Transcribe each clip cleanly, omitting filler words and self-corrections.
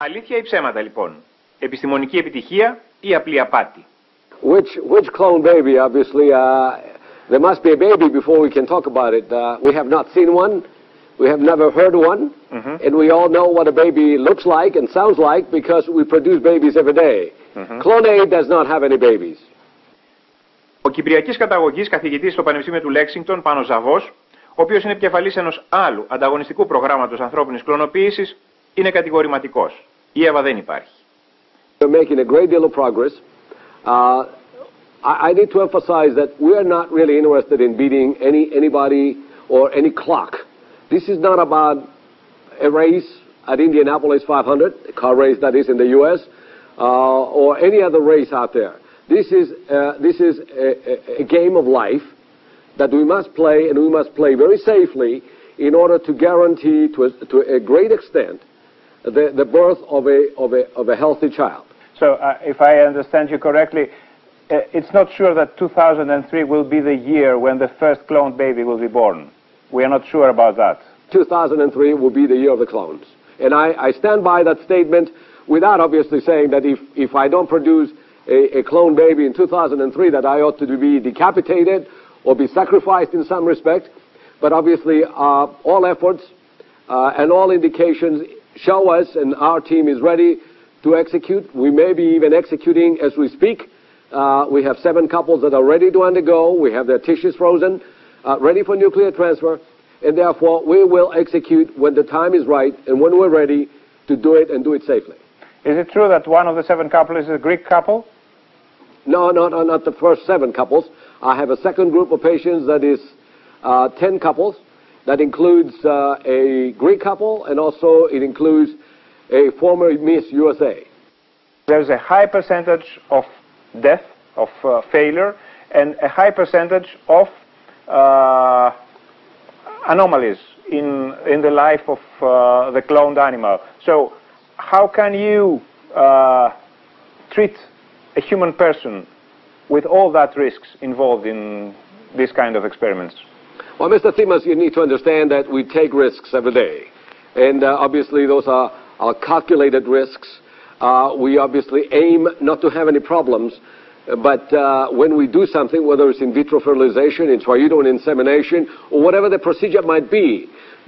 Αλήθεια ή ψέματα λοιπόν, επιστημονική επιτυχία ή απλή απάτη? Which clone baby? Obviously, there must be a baby before we can talk about it. We have not seen one, we have never heard one, and we all know what a baby looks like and sounds like because we produce babies every day. Clone A does not have any babies. Ο κυπριακής καταγωγής καθηγητής στο Πανεπιστήμιο του Λέξινγκτον, Πάνος Ζαβός, ο οποίος είναι επικεφαλής ενός άλλου ανταγωνιστικού προγράμματος ανθρώπινης κλωνοποίησης, είναι κατηγορηματικός. Η Εύα δεν υπάρχει. We're making a great deal of progress. I need to emphasize that we are not really interested in beating anybody or any clock. This is not about a race at Indianapolis 500, a car race that is in the U.S., or any other race out there. This is a game of life that we must play, and we must play very safely in order to guarantee to a great extent the birth of a healthy child. So, if I understand you correctly, it's not sure that 2003 will be the year when the first cloned baby will be born. We are not sure about that. 2003 will be the year of the clones. And I stand by that statement without obviously saying that if I don't produce a clone baby in 2003 that I ought to be decapitated or be sacrificed in some respect. But obviously all efforts and all indications show us, and our team is ready to execute. We may be even executing as we speak. We have 7 couples that are ready to undergo. We have their tissues frozen, ready for nuclear transfer. And therefore, we will execute when the time is right and when we're ready to do it and do it safely. Is it true that one of the 7 couples is a Greek couple? No, not the first 7 couples. I have a second group of patients that is 10 couples. That includes a Greek couple, and also it includes a former Miss USA. There's a high percentage of death, of failure, and a high percentage of anomalies in the life of the cloned animal. So how can you treat a human person with all that risks involved in this kind of experiments? Well, Mr. Themas, you need to understand that we take risks every day. And obviously those are calculated risks. We obviously aim not to have any problems. But when we do something, whether it's in vitro fertilization, intrauterine insemination, or whatever the procedure might be,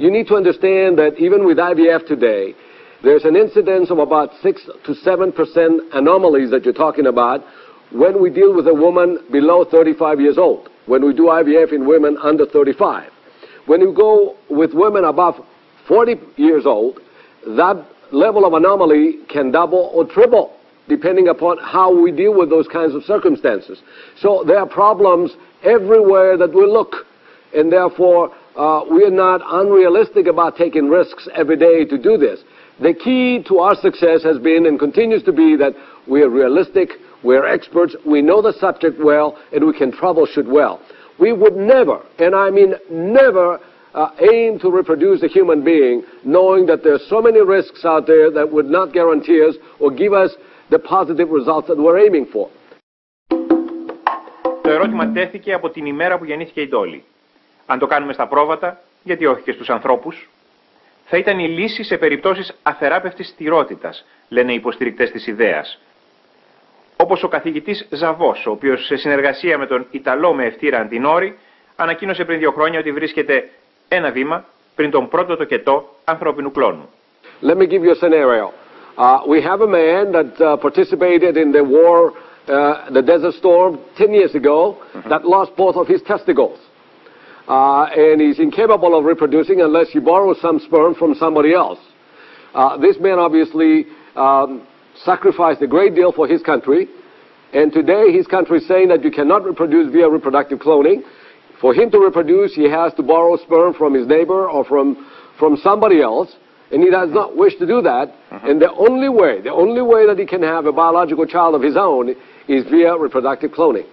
you need to understand that even with IVF today, there's an incidence of about 6 to 7% anomalies that you're talking about when we deal with a woman below 35 years old, when we do IVF in women under 35. When you go with women above 40 years old, that level of anomaly can double or triple, depending upon how we deal with those kinds of circumstances. So there are problems everywhere that we look, and therefore we are not unrealistic about taking risks every day to do this. The key to our success has been and continues to be that we are realistic, we are experts, we know the subject well, and we can troubleshoot well. We would never, and I mean never, aim to reproduce a human being knowing that there are so many risks out there that would not guarantee us or give us the positive results that we're aiming for. Το ερώτημα τέθηκε από την ημέρα που γεννήθηκε η Ντόλη. Αν το κάνουμε στα πρόβατα, γιατί όχι και στους ανθρώπους? Θα ήταν η λύση σε περιπτώσεις αθεράπευτης στηρότητας, λένε οι υποστηρικτές της ιδέας. Όπως ο καθηγητής Ζαβός, ο οποίος σε συνεργασία με τον Ιταλό με ευτήρα Αντινόρη, ανακοίνωσε πριν 2 χρόνια ότι βρίσκεται ένα βήμα πριν τον πρώτο τοκετό ανθρώπινου κλόνου. Let me give you a scenario. We have a man that participated in the war, the Desert Storm 10 years ago, that lost both of his testicles. And he's incapable of reproducing unless he borrows some sperm from somebody else. This man obviously sacrificed a great deal for his country, and today his country is saying that you cannot reproduce via reproductive cloning. For him to reproduce, he has to borrow sperm from his neighbor or from somebody else, and he does not wish to do that. And the only way that he can have a biological child of his own is via reproductive cloning.